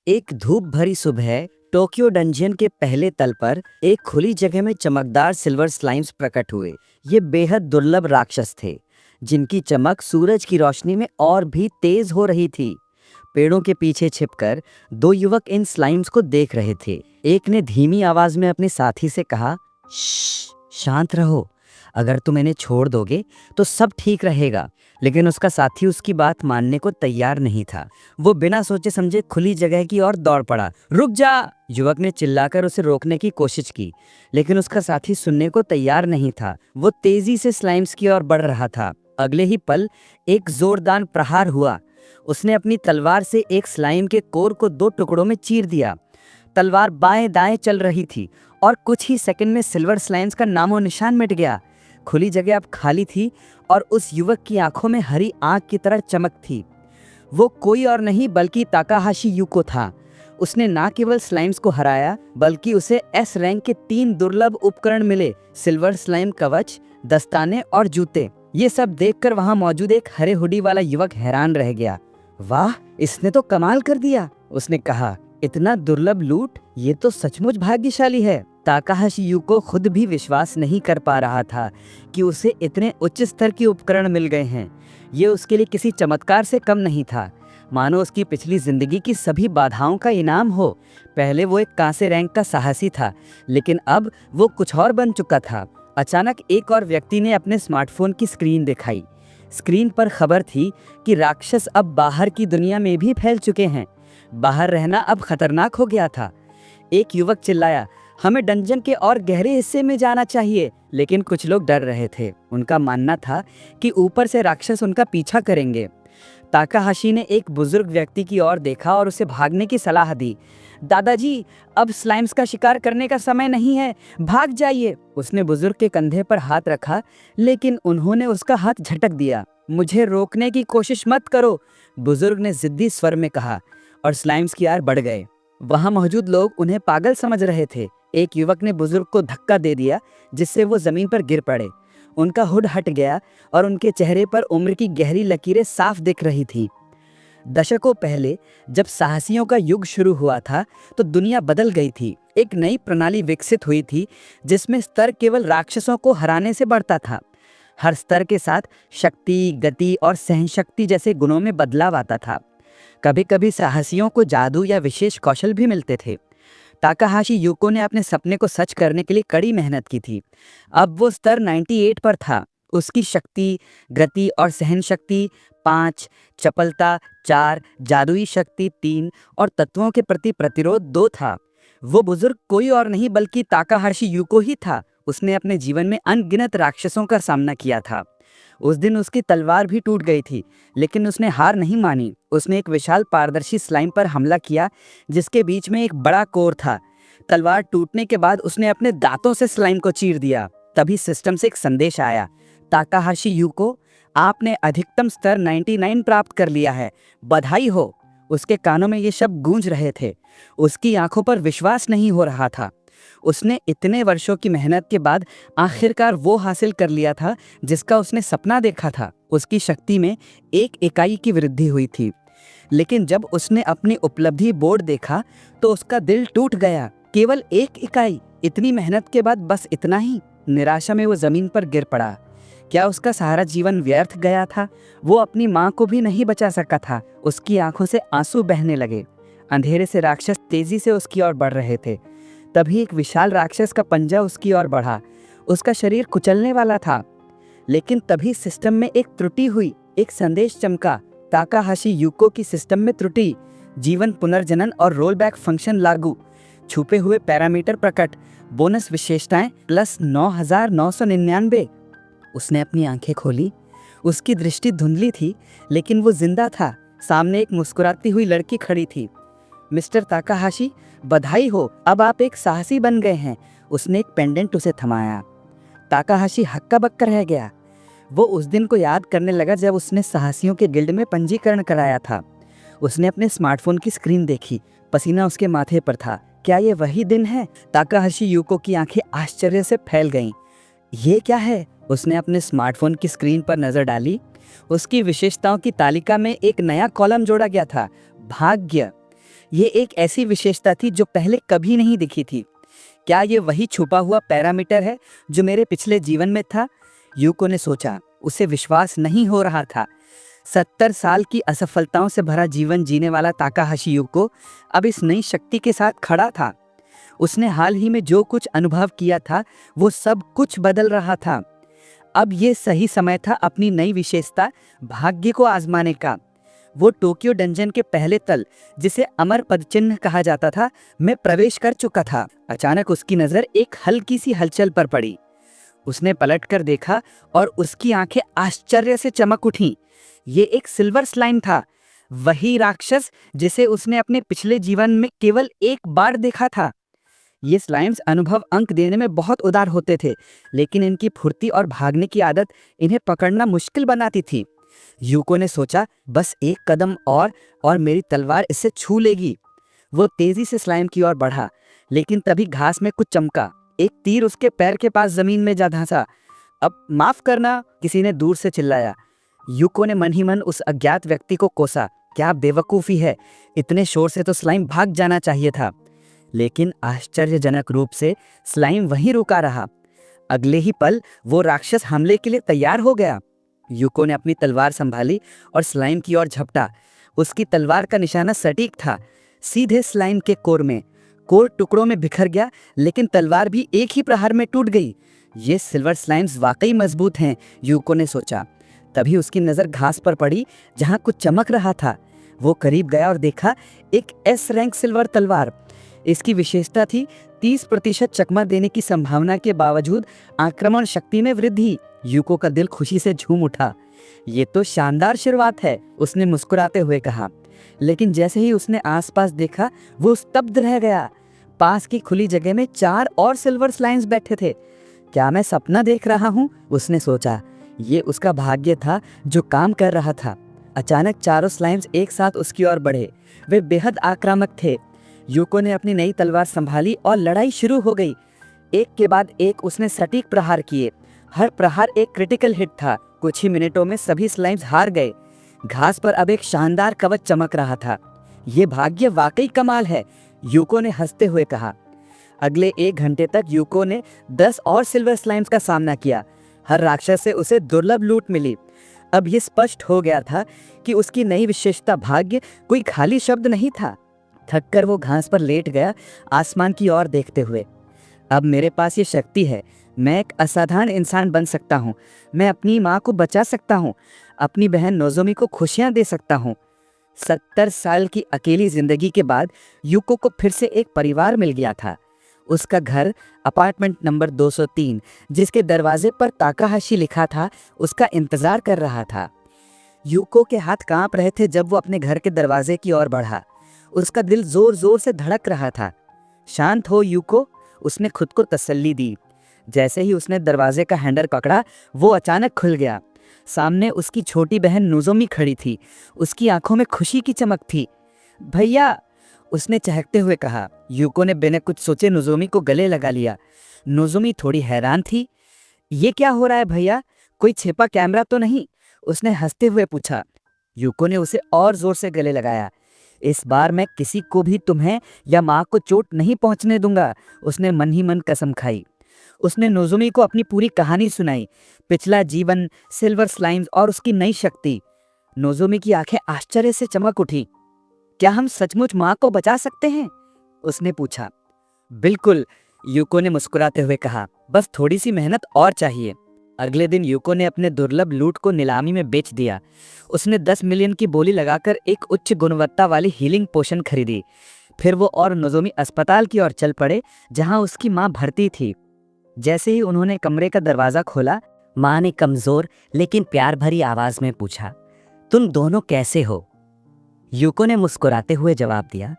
एक धूप भरी सुबह टोक्यो डंजियन के पहले तल पर एक खुली जगह में चमकदार सिल्वर स्लाइम्स प्रकट हुए। ये बेहद दुर्लभ राक्षस थे, जिनकी चमक सूरज की रोशनी में और भी तेज हो रही थी। पेड़ों के पीछे छिपकर दो युवक इन स्लाइम्स को देख रहे थे। एक ने धीमी आवाज में अपने साथी से कहा, "श्श, शांत रहो। अगर तुम इन्हें छोड़ दोगे तो सब ठीक रहेगा।" लेकिन उसका साथी उसकी बात मानने को तैयार नहीं था। वो बिना सोचे समझे खुली जगह की ओर दौड़ पड़ा। "रुक जा!" युवक ने चिल्लाकर उसे रोकने की कोशिश की, लेकिन उसका साथी सुनने को तैयार नहीं था। वो तेजी से स्लाइम्स की ओर बढ़ रहा था। अगले ही पल एक जोरदार प्रहार हुआ। उसने अपनी तलवार से एक स्लाइम के कोर को दो टुकड़ों में चीर दिया। तलवार बाएं दाएं चल रही थी और कुछ ही सेकंड में सिल्वर स्लाइम्स का नामो निशान मिट गया। खुली जगह अब खाली थी और उस युवक की आंखों में हरी आग की तरह चमक थी। वो कोई और नहीं बल्कि ताकाहाशी यूको था। उसने ना केवल स्लाइम्स को हराया, बल्कि उसे एस रैंक के 3 दुर्लभ उपकरण मिले: सिल्वर स्लाइम कवच, दस्ताने और जूते। ये सब देखकर वहां मौजूद एक हरे हुडी वाला युवक हैरान रह गया। "वाह, इसने तो कमाल कर दिया!" उसने कहा। "इतना दुर्लभ लूट, ये तो सचमुच भाग्यशाली है।" ताकाहाशी यूको खुद भी विश्वास नहीं कर पा रहा था कि उसे इतने उच्च स्तर के उपकरण मिल गए हैं। ये उसके लिए किसी चमत्कार से कम नहीं था, मानो उसकी पिछली जिंदगी की सभी बाधाओं का इनाम हो। पहले वो एक कांसे रैंक का साहसी था, लेकिन अब वो कुछ और बन चुका था। अचानक एक और व्यक्ति ने अपने स्मार्टफोन की स्क्रीन दिखाई। स्क्रीन पर खबर थी कि राक्षस अब बाहर की दुनिया में भी फैल चुके हैं। बाहर रहना अब खतरनाक हो गया था। एक युवक चिल्लाया, "हमें डंजन के और गहरे हिस्से में जाना चाहिए।" लेकिन कुछ लोग डर रहे थे। उनका मानना था कि ऊपर से राक्षस उनका पीछा करेंगे। ताकाहाशी ने एक बुजुर्ग व्यक्ति की ओर देखा और उसे भागने की सलाह दी। "दादाजी, अब स्लाइम्स का शिकार करने का समय नहीं है, भाग जाइए।" उसने बुजुर्ग के कंधे पर हाथ रखा, लेकिन उन्होंने उसका हाथ झटक दिया। "मुझे रोकने की कोशिश मत करो," बुजुर्ग ने जिद्दी स्वर में कहा, और स्लाइम्स की ओर बढ़ गए। वहां मौजूद लोग उन्हें पागल समझ रहे थे। एक युवक ने बुजुर्ग को धक्का दे दिया, जिससे वो जमीन पर गिर पड़े। उनका हुड हट गया और उनके चेहरे पर उम्र की गहरी लकीरें साफ दिख रही थीं। दशकों पहले जब साहसियों का युग शुरू हुआ था, तो दुनिया बदल गई थी। एक नई प्रणाली विकसित हुई थी, जिसमें स्तर केवल राक्षसों को हराने से बढ़ता था। हर स्तर के साथ शक्ति, गति और सहनशक्ति जैसे गुणों में बदलाव आता था। कभी कभी साहसियों को जादू या विशेष कौशल भी मिलते थे। ताकाहाशी यूको ने अपने सपने को सच करने के लिए कड़ी मेहनत की थी। अब वो स्तर 98 पर था। उसकी शक्ति, गति और सहन शक्ति 5, चपलता 4, जादुई शक्ति 3 और तत्वों के प्रति प्रतिरोध 2 था। वो बुजुर्ग कोई और नहीं बल्कि ताकाहाशी यूको ही था। उसने अपने जीवन में अनगिनत राक्षसों का सामना किया था। उस दिन उसकी तलवार भी टूट गई थी, लेकिन उसने हार नहीं मानी। उसने एक विशाल पारदर्शी स्लाइम पर हमला किया, जिसके बीच में एक बड़ा कोर था। तलवार टूटने के बाद उसने अपने दांतों से स्लाइम को चीर दिया। तभी सिस्टम से एक संदेश आया, "ताकाहाशी यूको, आपने अधिकतम स्तर 99 प्राप्त कर लिया है। बधाई हो।" उसके कानों में ये शब्द गूंज रहे थे। उसकी आंखों पर विश्वास नहीं हो रहा था। उसने इतने वर्षों की मेहनत के बाद आखिरकार वो हासिल कर लिया था जिसका उसने सपना देखा था। उसकी शक्ति में 1 इकाई की वृद्धि हुई थी। लेकिन जब उसने अपनी उपलब्धि बोर्ड देखा तो उसका दिल टूट गया। केवल 1 इकाई, इतनी मेहनत के बाद बस इतना ही। निराशा में वो जमीन पर गिर पड़ा। क्या उसका सारा जीवन व्यर्थ गया था? वो अपनी माँ को भी नहीं बचा सका था। उसकी आंखों से आंसू बहने लगे। अंधेरे से राक्षस तेजी से उसकी ओर बढ़ रहे थे। तभी एक विशाल राक्षस का पंजा उसकी ओर बढ़ा। उसका शरीर कुचलने वाला था। लेकिन तभी सिस्टम में एक त्रुटि हुई। एक संदेश चमका, "ताकाहाशी यूको की सिस्टम में त्रुटि। जीवन पुनर्जनन और रोलबैक फंक्शन लागू। छुपे हुए पैरामीटर प्रकट। बोनस विशेषताएं +9,999।" उसने अपनी आंखें खोली। उसकी दृष्टि धुंधली थी, लेकिन वो जिंदा था। सामने एक मुस्कुराती हुई लड़की खड़ी थी। "मिस्टर ताकाहाशी, बधाई हो, अब आप एक साहसी बन गए हैं।" उसने एक पेंडेंट उसे थमाया। ताकाहाशी हक्का बक्का रह गया। वो उस दिन को याद करने लगा जब उसने साहसियों के गिल्ड में पंजीकरण कराया था। उसने अपने स्मार्टफोन की स्क्रीन देखी। पसीना उसके माथे पर था। क्या ये वही दिन है? ताकाहाशी यूको की आंखें आश्चर्य से फैल गईं। ये क्या है? उसने अपने स्मार्टफोन की स्क्रीन पर नजर डाली। उसकी विशेषताओं की तालिका में एक नया कॉलम जोड़ा गया था, भाग्य। ये एक ऐसी विशेषता थी जो पहले कभी नहीं दिखी थी। क्या ये वही छुपा हुआ पैरामीटर है जो मेरे पिछले जीवन में था? यूको ने सोचा। उसे विश्वास नहीं हो रहा था। 70 साल की असफलताओं से भरा जीवन जीने वाला ताकाहाशी यूको अब इस नई शक्ति के साथ खड़ा था। उसने हाल ही में जो कुछ अनुभव किया था वो सब कुछ बदल रहा था। अब ये सही समय था अपनी नई विशेषता भाग्य को आजमाने का। वो टोक्यो डंजन के पहले तल, जिसे अमर पदचिन्ह कहा जाता था, में प्रवेश कर चुका था। अचानक उसकी नजर एक हल्की सी हलचल पर पड़ी। उसने पलटकर देखा और उसकी आंखें आश्चर्य से चमक उठीं। ये एक सिल्वर स्लाइम था, वही राक्षस जिसे उसने अपने पिछले जीवन में केवल एक बार देखा था। ये स्लाइम्स अनुभव अंक देने में बहुत उदार होते थे, लेकिन इनकी फुर्ती और भागने की आदत इन्हें पकड़ना मुश्किल बनाती थी। यूको ने सोचा, बस एक कदम और मेरी तलवार इसे छू लेगी। वो तेजी से स्लाइम की ओर बढ़ा, लेकिन तभी घास में कुछ चमका। एक तीर उसके पैर के पास जमीन में जा धंसा। अब माफ करना, किसी ने दूर से चिल्लाया। यूको ने मन ही मन उस अज्ञात व्यक्ति को कोसा। क्या बेवकूफ़ी है, इतने शोर से तो स्लाइम भाग जाना चाहिए था। लेकिन आश्चर्यजनक रूप से स्लाइम वहीं रुका रहा। अगले ही पल वो राक्षस हमले के लिए तैयार हो गया। यूको ने अपनी तलवार संभाली और स्लाइम की ओर झपटा। उसकी तलवार का निशाना सटीक था, सीधे स्लाइम के कोर में। कोर टुकड़ों में बिखर गया, लेकिन तलवार भी एक ही प्रहार में टूट गई। ये सिल्वर स्लाइम्स वाकई मजबूत हैं, यूको ने सोचा। तभी उसकी नज़र घास पर पड़ी, जहां कुछ चमक रहा था। वो करीब गया और देखा, एक एस रैंक सिल्वर तलवार। इसकी विशेषता थी 30% चकमा देने की संभावना के बावजूद आक्रमण शक्ति में वृद्धि। यूको का दिल खुशी से झूम उठा। ये तो शानदार शुरुआत है, उसने मुस्कुराते हुए कहा। लेकिन जैसे ही उसने आसपास देखा, वो स्तब्ध रह गया। पास की खुली जगह में 4 और सिल्वर स्लाइम्स बैठे थे। क्या मैं सपना देख रहा हूँ, उसने सोचा। ये उसका भाग्य था जो काम कर रहा था। अचानक चारों स्लाइम्स एक साथ उसकी ओर बढ़े। वे बेहद आक्रामक थे। यूको ने अपनी नई तलवार संभाली और लड़ाई शुरू हो गई। एक के बाद एक उसने सटीक प्रहार किए। हर प्रहार एक क्रिटिकल हिट था। कुछ ही मिनटों में सभी स्लाइम्स हार गए। घास पर अब एक शानदार कवच चमक रहा था। ये भाग्य वाकई कमाल है, यूको ने हंसते हुए कहा। अगले 1 घंटे तक यूको ने 10 और सिल्वर स्लाइम्स का सामना किया। हर राक्षस से उसे दुर्लभ लूट मिली। अब ये स्पष्ट हो गया था कि उसकी नई विशेषता भाग्य कोई खाली शब्द नहीं था। थककर वो घास पर लेट गया, आसमान की ओर देखते हुए। अब मेरे पास ये शक्ति है। मैं एक असाधारण इंसान बन सकता हूँ। मैं अपनी माँ को बचा सकता हूँ। अपनी बहन नोजोमी को खुशियाँ दे सकता हूँ। 70 साल की अकेली जिंदगी के बाद यूको को फिर से एक परिवार मिल गया था। उसका घर, अपार्टमेंट नंबर 203, जिसके दरवाजे पर ताकाहाशी लिखा था, उसका इंतजार कर रहा था। यूको के हाथ कांप रहे थे जब वो अपने घर के दरवाजे की ओर बढ़ा। उसका दिल जोर जोर से धड़क रहा था। शांत हो यूको, उसने खुद को तसल्ली दी। जैसे ही उसने दरवाजे का हैंडल पकड़ा, वो अचानक खुल गया। सामने उसकी छोटी बहन नोजोमी खड़ी थी। उसकी आंखों में खुशी की चमक थी। भैया, उसने चहकते हुए कहा। यूको ने बिना कुछ सोचे नोजोमी को गले लगा लिया। नोजोमी थोड़ी हैरान थी। ये क्या हो रहा है भैया, कोई छिपा कैमरा तो नहीं? उसने हंसते हुए पूछा। यूको ने उसे और जोर से गले लगाया। इस बार मैं किसी को भी तुम्हें या माँ को चोट नहीं पहुंचने दूंगा, उसने मन ही मन कसम खाई। उसने नोजोमी को अपनी पूरी कहानी सुनाई, पिछला जीवन, सिल्वर स्लाइम्स और उसकी नई शक्ति। नोजोमी की आंखें आश्चर्य से चमक उठी। क्या हम सचमुच माँ को बचा सकते हैं, उसने पूछा। बिल्कुल, यूको ने मुस्कुराते हुए कहा। बस थोड़ी सी मेहनत और चाहिए। अगले दिन यूको ने अपने दुर्लभ लूट को नीलामी में बेच दिया। उसने 10 मिलियन की बोली लगाकर एक उच्च गुणवत्ता वाली हीलिंग पोशन खरीदी। फिर वो और नोजोमी अस्पताल की ओर चल पड़े, जहां उसकी माँ भर्ती थी। जैसे ही उन्होंने कमरे का दरवाजा खोला, माँ ने कमजोर लेकिन प्यार भरी आवाज में पूछा, तुम दोनों कैसे हो? यूको ने मुस्कुराते हुए जवाब दिया,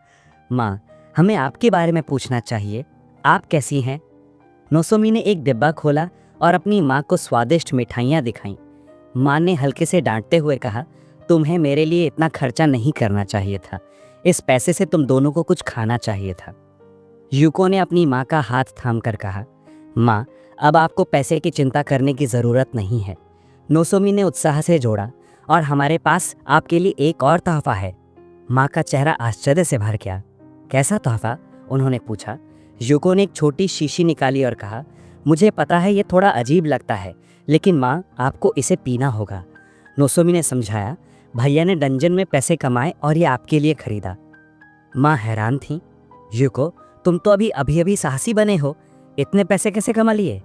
माँ, हमें आपके बारे में पूछना चाहिए। आप कैसी हैं? नोजोमी ने एक डिब्बा खोला और अपनी माँ को स्वादिष्ट मिठाइयाँ दिखाईं। माँ ने हल्के से डांटते हुए कहा, तुम्हें मेरे लिए इतना खर्चा नहीं करना चाहिए था। इस पैसे से तुम दोनों को कुछ खाना चाहिए था। यूको ने अपनी माँ का हाथ थामकर कहा, माँ, अब आपको पैसे की चिंता करने की ज़रूरत नहीं है। नोजोमी ने उत्साह से जोड़ा, और हमारे पास आपके लिए एक और तोहफा है। माँ का चेहरा आश्चर्य से भर गया। कैसा तोहफा? उन्होंने पूछा। यूको ने एक छोटी शीशी निकाली और कहा, मुझे पता है ये थोड़ा अजीब लगता है, लेकिन माँ आपको इसे पीना होगा। नोसोमी ने समझाया, भैया ने डंजन में पैसे कमाए और ये आपके लिए खरीदा। माँ हैरान थी। यूको, तुम तो अभी अभी साहसी बने हो, इतने पैसे कैसे कमा लिए?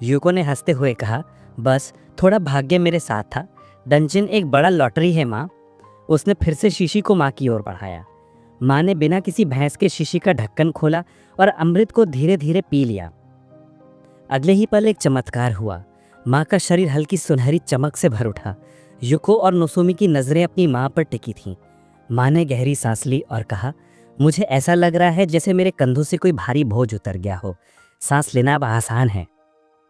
यूको ने हंसते हुए कहा, बस थोड़ा भाग्य मेरे साथ था। डंजन एक बड़ा लॉटरी है माँ। उसने फिर से शीशी को माँ की ओर बढ़ाया। माँ ने बिना किसी भैंस के शीशी का ढक्कन खोला और अमृत को धीरे धीरे पी लिया। अगले ही पल एक चमत्कार हुआ। माँ का शरीर हल्की सुनहरी चमक से भर उठा। यूको और नोसोमी की नजरें अपनी माँ पर टिकी थीं। माँ ने गहरी सांस ली और कहा, मुझे ऐसा लग रहा है जैसे मेरे कंधों से कोई भारी बोझ उतर गया हो। सांस लेना अब आसान है।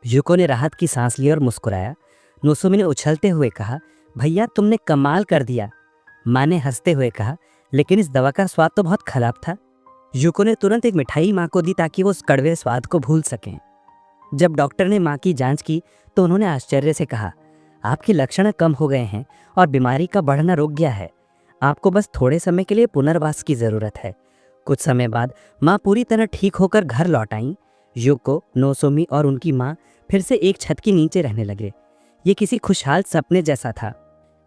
यूको ने राहत की सांस ली और मुस्कुराया। नोसोमी ने उछलते हुए कहा, भैया तुमने कमाल कर दिया। माँ ने हंसते हुए कहा, लेकिन इस दवा का स्वाद तो बहुत खराब था। यूको ने तुरंत एक मिठाई माँ को दी ताकि वो उस कड़वे स्वाद को भूल सकें। जब डॉक्टर ने माँ की जांच की तो उन्होंने आश्चर्य से कहा, आपके लक्षण कम हो गए हैं और बीमारी का बढ़ना रुक गया है। आपको बस थोड़े समय के लिए पुनर्वास की जरूरत है। कुछ समय बाद माँ पूरी तरह ठीक होकर घर लौट आईं। यूको, नोसोमी और उनकी माँ फिर से एक छत के नीचे रहने लगे। ये किसी खुशहाल सपने जैसा था।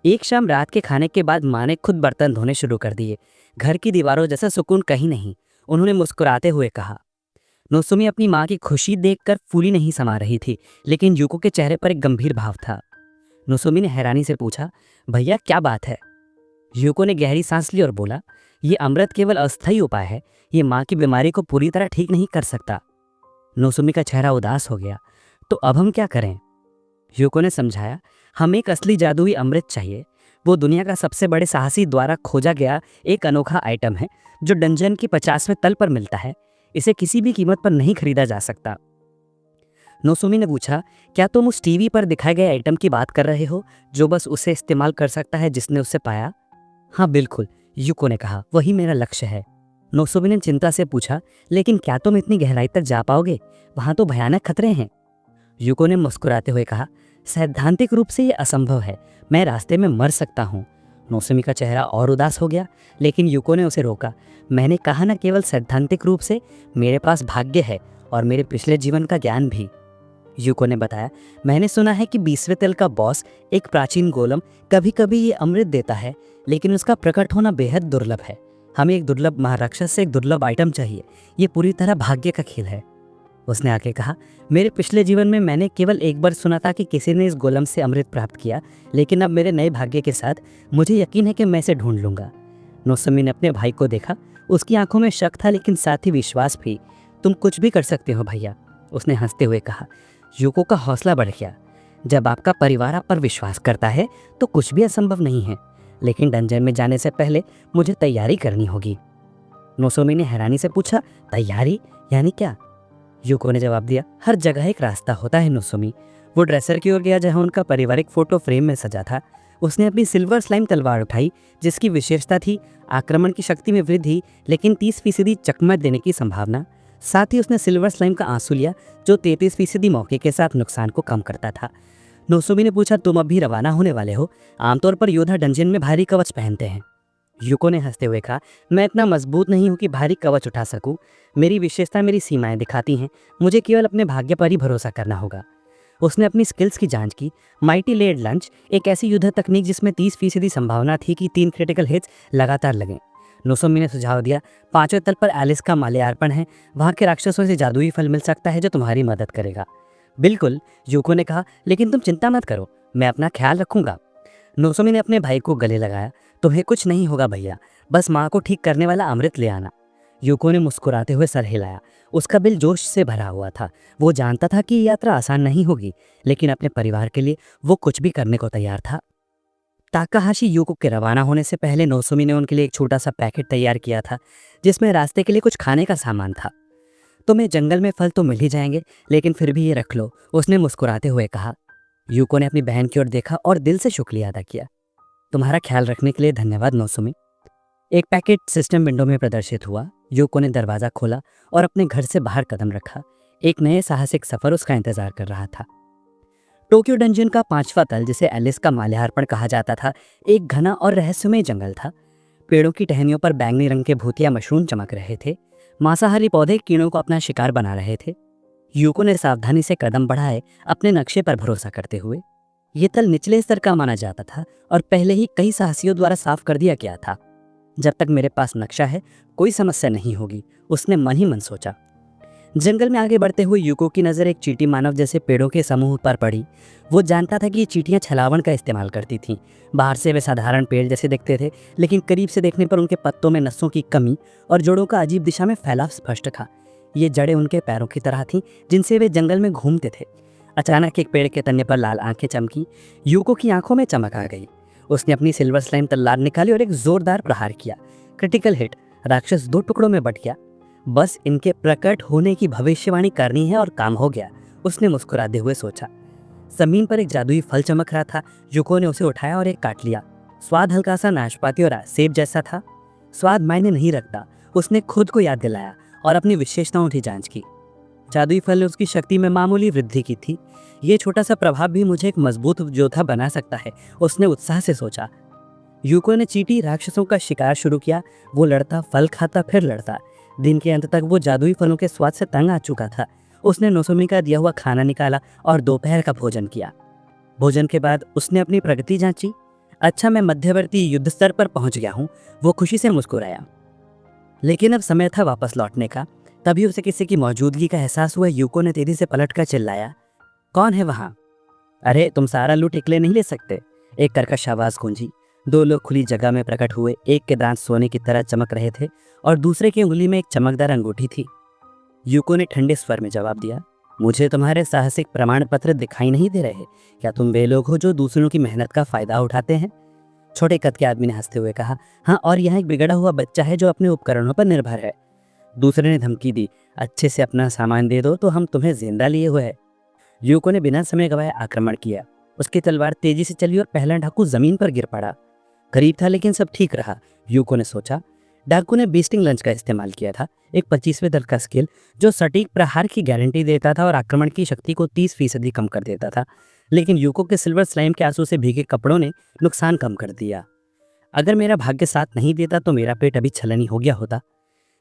एक शाम रात के खाने के बाद माँ ने खुद बर्तन धोने शुरू कर दिए। घर की दीवारों जैसा सुकून कहीं नहीं। उन्होंने मुस्कुराते हुए कहा। नोसोमी अपनी माँ की खुशी देखकर फूली नहीं समा रही थी, लेकिन यूको के चेहरे पर एक गंभीर भाव था। नोसोमी ने हैरानी से पूछा, भैया क्या बात है? यूको ने गहरी सांस ली और बोला, ये अमृत केवल अस्थायी उपाय है, ये माँ की बीमारी को पूरी तरह ठीक नहीं कर सकता। नोसोमी का चेहरा उदास हो गया। तो अब हम क्या करें? यूको ने समझाया, हमें एक असली जादुई अमृत चाहिए। वो दुनिया का सबसे बड़े साहसी द्वारा खोजा गया एक अनोखा आइटम है जो डंजन की 50वें तल पर मिलता है। इसे किसी भी कीमत पर नहीं खरीदा जा सकता। नोसोमी ने पूछा, क्या तुम उस टीवी पर दिखाए गए आइटम की बात कर रहे हो जो बस उसे इस्तेमाल कर सकता है जिसने उसे पाया? हाँ बिल्कुल, यूको ने कहा, वही मेरा लक्ष्य है। नोसोमी ने चिंता से पूछा, लेकिन क्या तुम इतनी गहराई तक जा पाओगे? वहां तो भयानक खतरे हैं। यूको ने मुस्कुराते हुए कहा, सैद्धांतिक रूप से यह असंभव है, मैं रास्ते में मर सकता हूँ। नोसोमी का चेहरा और उदास हो गया, लेकिन यूको ने उसे रोका। मैंने कहा न केवल सैद्धांतिक रूप से, मेरे पास भाग्य है और मेरे पिछले जीवन का ज्ञान भी। यूको ने बताया, मैंने सुना है कि 20वें तल का बॉस, एक प्राचीन गोलम, कभी कभी ये अमृत देता है, लेकिन उसका प्रकट होना बेहद दुर्लभ है। हमें एक दुर्लभ महाराक्षस से एक दुर्लभ आइटम चाहिए। ये पूरी तरह भाग्य का खेल है। उसने आगे कहा, मेरे पिछले जीवन में मैंने केवल एक बार सुना था कि किसी ने इस गोलम से अमृत प्राप्त किया, लेकिन अब मेरे नए भाग्य के साथ मुझे यकीन है कि मैं इसे ढूंढ लूंगा। नोसोमी ने अपने भाई को देखा। उसकी आंखों में शक था, लेकिन साथ ही विश्वास भी। तुम कुछ भी कर सकते हो भैया, उसने हंसते हुए कहा। यूको का हौसला बढ़ गया। जब आपका परिवार आप पर विश्वास करता है तो कुछ भी असंभव नहीं है, लेकिन डंजन में जाने से पहले मुझे तैयारी करनी होगी। नोसोमी ने हैरानी से पूछा, तैयारी यानी क्या? यूको ने जवाब दिया, हर जगह एक रास्ता होता है नोसोमी। वो ड्रेसर की ओर गया जहां उनका पारिवारिक फोटो फ्रेम में सजा था। उसने अपनी सिल्वर स्लाइम तलवार उठाई, जिसकी विशेषता थी आक्रमण की शक्ति में वृद्धि, लेकिन 30% चकमक देने की संभावना। साथ ही उसने सिल्वर स्लाइम का आंसू लिया, जो 33% मौके के साथ नुकसान को कम करता था। नोसोमी ने पूछा, तुम अभी रवाना होने वाले हो? आमतौर पर योद्धा डंजन में भारी कवच पहनते हैं। यूको ने हंसते हुए कहा, मैं इतना मजबूत नहीं हूं कि भारी कवच उठा सकूं। मेरी विशेषता मेरी सीमाएं दिखाती हैं। मुझे केवल अपने भाग्य पर ही भरोसा करना होगा। उसने अपनी स्किल्स की जांच की। माइटी लेड लंच, एक ऐसी युद्ध तकनीक जिसमें 30% संभावना थी कि 3 क्रिटिकल हिट्स लगातार लगें। नोसोमी ने सुझाव दिया, 5वें तल पर एलिस का माल्यार्पण है। वहां के राक्षसों से जादुई फल मिल सकता है जो तुम्हारी मदद करेगा। बिल्कुल, यूको ने कहा, लेकिन तुम चिंता मत करो, मैं अपना ख्याल रखूंगा। नोसोमी ने अपने भाई को गले लगाया। तुम्हें कुछ नहीं होगा भैया, बस माँ को ठीक करने वाला अमृत ले आना। यूको ने मुस्कुराते हुए सर हिलाया। उसका दिल जोश से भरा हुआ था। वो जानता था कि ये यात्रा आसान नहीं होगी, लेकिन अपने परिवार के लिए वो कुछ भी करने को तैयार था। ताकाहाशी यूको के रवाना होने से पहले नोसोमी ने उनके लिए एक छोटा सा पैकेट तैयार किया था, जिसमें रास्ते के लिए कुछ खाने का सामान था। तुम्हें जंगल में फल तो मिल ही जाएंगे, लेकिन फिर भी ये रख लो, उसने मुस्कुराते हुए कहा। यूको ने अपनी बहन की ओर देखा और दिल से शुक्रिया अदा किया। तुम्हारा ख्याल रखने के लिए धन्यवाद नोसोमी। एक पैकेट सिस्टम विंडो में प्रदर्शित हुआ। यूको ने दरवाजा खोला और अपने घर से बाहर कदम रखा। एक नए साहसिक सफर उसका इंतजार कर रहा था। टोक्यो डंजन का 5वां तल, जिसे एलिस का माल्यार्पण कहा जाता था, एक घना और रहस्यमय जंगल था। पेड़ों की टहनियों पर बैंगनी रंग के भूतिया मशरूम चमक रहे थे। मांसाहारी पौधे कीड़ों को अपना शिकार बना रहे थे। यूको ने सावधानी से कदम बढ़ाए, अपने नक्शे पर भरोसा करते हुए। ये तल निचले स्तर का माना जाता था और पहले ही कई साहसियों द्वारा साफ कर दिया गया था। जब तक मेरे पास नक्शा है कोई समस्या नहीं होगी, उसने मन ही मन सोचा। जंगल में आगे बढ़ते हुए यूको की नज़र एक चींटी मानव जैसे पेड़ों के समूह पर पड़ी। वो जानता था कि ये चींटियां छलावण का इस्तेमाल करती थीं। बाहर से वे साधारण पेड़ जैसे दिखते थे, लेकिन करीब से देखने पर उनके पत्तों में नसों की कमी और जड़ों का अजीब दिशा में फैलाव स्पष्ट था। ये जड़ें उनके पैरों की तरह थीं, जिनसे वे जंगल में घूमते थे। अचानक एक पेड़ के तने पर लाल आंखें चमकी। यूको की आंखों में चमक आ गई। उसने अपनी सिल्वर स्लाइम तलवार निकाली और एक जोरदार प्रहार किया। Critical hit. राक्षस 2 टुकड़ों में बट गया। बस इनके प्रकट होने की भविष्यवाणी करनी है और काम हो गया, उसने मुस्कुराते हुए सोचा। जमीन पर एक जादुई फल चमक रहा था। यूको ने उसे उठाया और एक काट लिया। स्वाद हल्का सा नाशपाती और सेब जैसा था। स्वाद मायने नहीं रखता, उसने खुद को याद दिलाया और अपनी विशेषताओं की जांच की। जादुई फल ने उसकी शक्ति में मामूली वृद्धि की थी। ये छोटा सा प्रभाव भी मुझे एक मजबूत योद्धा बना सकता है, उसने उत्साह से सोचा। यूको ने चींटी राक्षसों का शिकार शुरू किया। वो लड़ता, फल खाता, फिर लड़ता। दिन के अंत तक वो जादुई फलों के स्वाद से तंग आ चुका था। उसने नोसोमी का दिया हुआ खाना निकाला और दोपहर का भोजन किया। भोजन के बाद उसने अपनी प्रगति जांची। अच्छा, मैं मध्यवर्ती युद्ध स्तर पर पहुंच गया हूं, वो खुशी से मुस्कुराया। लेकिन अब समय था वापस लौटने का। तभी उसे किसी की मौजूदगी का एहसास हुआ। यूको ने तेजी से पलट कर चिल्लाया, कौन है वहां? अरे, तुम सारा लूट अकेले नहीं ले सकते, एक कर्कश आवाज गूंजी। 2 लोग खुली जगह में प्रकट हुए। एक के दांत सोने की तरह चमक रहे थे और दूसरे की उंगली में एक चमकदार अंगूठी थी। यूको ने ठंडे स्वर में जवाब दिया, मुझे तुम्हारे साहसिक प्रमाण पत्र दिखाई नहीं दे रहे। क्या तुम वे लोग हो जो दूसरों की मेहनत का फायदा उठाते हैं? छोटे कद के आदमी ने हंसते हुए कहा, हाँ, और यहाँ एक बिगड़ा हुआ बच्चा है जो अपने उपकरणों पर निर्भर है। दूसरे ने धमकी दी, अच्छे से अपना सामान दे दो तो हम तुम्हें जिंदा लिए हुए हैं। यूको ने बिना समय गवाए आक्रमण किया। उसकी तलवार तेजी से चली और पहला डाकू जमीन पर गिर पड़ा। करीब था लेकिन सब ठीक रहा, यूको ने सोचा। डाकू ने बीस्टिंग लंच का इस्तेमाल किया था, एक 25वें दल का स्किल जो सटीक प्रहार की गारंटी देता था और आक्रमण की शक्ति को 30% कम कर देता था। लेकिन यूको के सिल्वर स्लाइम के आंसू से भीगे कपड़ों ने नुकसान कम कर दिया। अगर मेरा भाग्य साथ नहीं देता तो मेरा पेट अभी छलनी हो गया होता।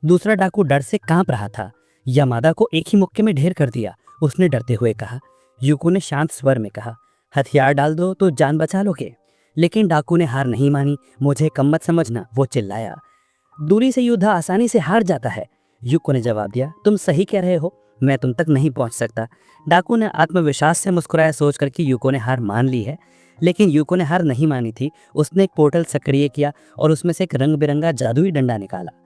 दूसरा डाकू डर से कांप रहा था। यामादा को एक ही मुक्के में ढेर कर दिया, उसने डरते हुए कहा। यूको ने शांत स्वर में कहा, हथियार डाल दो तो जान बचा लोगे। लेकिन डाकू ने हार नहीं मानी। मुझे कम मत समझना, वो चिल्लाया। दूरी से योद्धा आसानी से हार जाता है, यूको ने जवाब दिया। तुम सही कह रहे हो, मैं तुम तक नहीं पहुंच सकता। डाकू ने आत्मविश्वास से मुस्कुराया, सोचकर कि यूको ने हार मान ली है। लेकिन यूको ने हार नहीं मानी थी। उसने एक पोर्टल सक्रिय किया और उसमें से एक रंग बिरंगा जादुई डंडा निकाला।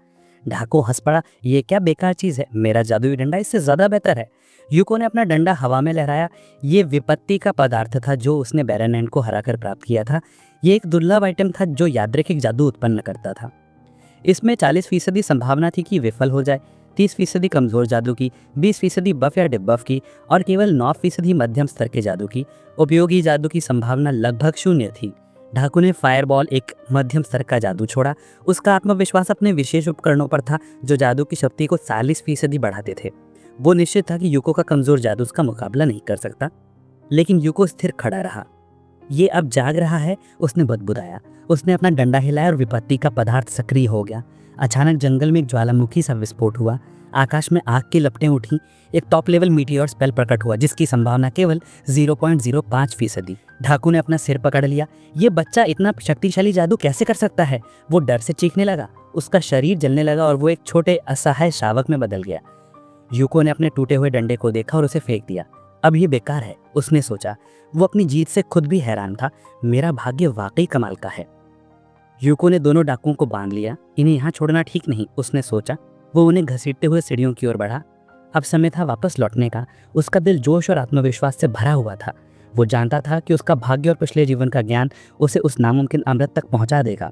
डाकू हंस पड़ा, ये क्या बेकार चीज है, मेरा जादुई डंडा इससे ज्यादा बेहतर है। यूको ने अपना डंडा हवा में लहराया। ये विपत्ति का पदार्थ था जो उसने बैरनएंड को हराकर प्राप्त किया था। ये एक दुर्लभ आइटम था जो यादृच्छिक जादू उत्पन्न करता था। इसमें 40% संभावना थी कि विफल हो जाए, 30% कमजोर जादू की, 20% बफ या डिबफ की और केवल 9% मध्यम स्तर के जादू की। उपयोगी जादू की संभावना लगभग 0 थी। डाकू ने फायरबॉल, एक मध्यम स्तर का जादू छोड़ा। उसका आत्मविश्वास अपने विशेष उपकरणों पर था जो जादू की शक्ति को 40% बढ़ाते थे। वो निश्चित था कि यूको का कमजोर जादू उसका मुकाबला नहीं कर सकता। लेकिन यूको स्थिर खड़ा रहा। ये अब जाग रहा है, उसने बदबुदाया। उसने अपना डंडा हिलाया और विपत्ति का पदार्थ सक्रिय हो गया। अचानक जंगल में एक ज्वालामुखी सा विस्फोट हुआ। आकाश में आग की लपटें उठी। एक टॉप लेवल मीटियोर स्पेल प्रकट हुआ जिसकी संभावना केवल 0.05%। डाकू ने अपना सिर पकड़ लिया। ये बच्चा इतना शक्तिशाली जादू कैसे कर सकता है? वो डर से चीखने लगा। उसका शरीर जलने लगा और वो एक छोटे असहाय शावक में बदल गया। यूको ने अपने टूटे हुए डंडे को देखा और उसे फेंक दिया। अब ये बेकार है, उसने सोचा। वो अपनी जीत से खुद भी हैरान था। मेरा भाग्य वाकई कमाल का है। यूको ने दोनों डाकुओं को बांध लिया। इन्हें यहाँ छोड़ना ठीक नहीं, उसने सोचा। वो उन्हें घसीटते हुए सीढ़ियों की ओर बढ़ा। अब समय था वापस लौटने का। उसका दिल जोश और आत्मविश्वास से भरा हुआ था। वो जानता था कि उसका भाग्य और पिछले जीवन का ज्ञान उसे उस नामुमकिन अमृत तक पहुंचा देगा।